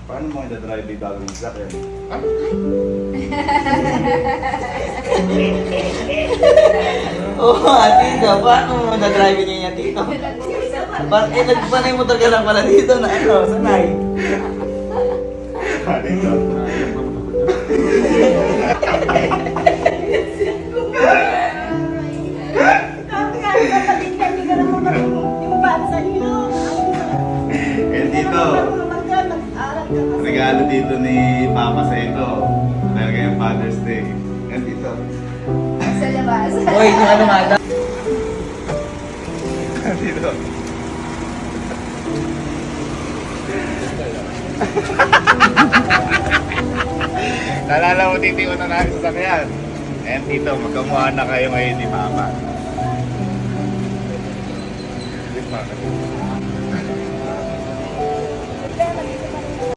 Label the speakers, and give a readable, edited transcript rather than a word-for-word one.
Speaker 1: Paano mo i-drive yung gagawin sa akin?
Speaker 2: Oo, tito. Paano mo na-drive niya niya, tito? Nagpanay mo talaga pala dito na ano, sanay.
Speaker 1: Dito. Eh dito, regalo dito ni Papa sa ito. Dahil ngayong Father's Day. Yan dito.
Speaker 3: Sa labas.
Speaker 2: Hoy, yung ano nga daw.
Speaker 1: Dito. Nalala mo titiwan na namin sa sakyan. And dito, magkamuha na kayo ngayon ni Mama.